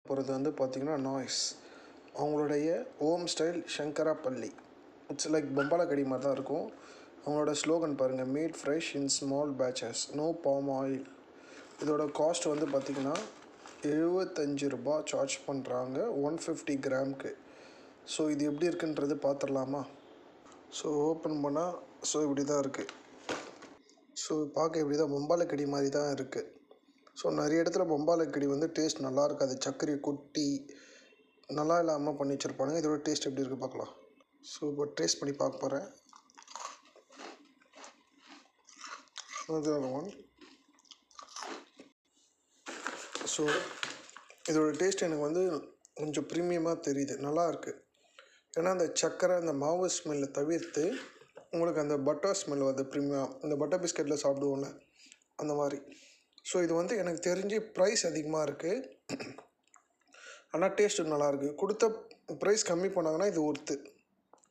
போகிறது வந்து பார்த்திங்கன்னா நாய்ஸ். அவங்களுடைய home style Sankarapalli. It's like பம்பால கடி மாதிரி தான் இருக்கும். அவங்களோட ஸ்லோகன் பாருங்கள், made fresh in small batches, no palm oil. இதோட காஸ்ட் வந்து பார்த்திங்கன்னா 75 ரூபா சார்ஜ் பண்ணுறாங்க 150 கிராமுக்கு. ஸோ இது எப்படி இருக்குன்றது பார்த்துடலாமா? ஸோ ஓப்பன் பண்ணால் இப்படி தான் இருக்குது. ஸோ பார்க்க இப்படி தான் பம்பால கடி மாதிரி தான் இருக்குது. ஸோ நிறைய இடத்துல பம்பால கடி வந்து டேஸ்ட் நல்லா இருக்காது, சர்க்கரை கொட்டி நல்லா இல்லாமல் பண்ணி வச்சுருப்பானுங்க. இதோட டேஸ்ட் எப்படி இருக்குது பார்க்கலாம். ஸோ இப்போ டேஸ்ட் பண்ணி பார்க்க போகிறேன். ஒன். ஸோ இதோட டேஸ்ட் எனக்கு வந்து கொஞ்சம் ப்ரீமியமாக தெரியுது, நல்லா இருக்குது. ஏன்னா அந்த சர்க்கரை அந்த மாவு ஸ்மெல்லை தவிர்த்து உங்களுக்கு அந்த பட்டர் ஸ்மெல் வருது ப்ரீமியம். இந்த பட்டர் பிஸ்கெட்டில் சாப்பிடுவோம்ல அந்த மாதிரி. ஸோ இது வந்து எனக்கு தெரிஞ்சு ப்ரைஸ் அதிகமாக இருக்குது, ஆனால் டேஸ்ட்டு நல்லாயிருக்கு. கொடுத்த ப்ரைஸ் கம்மி பண்ணாங்கன்னா இது ஒர்த்து.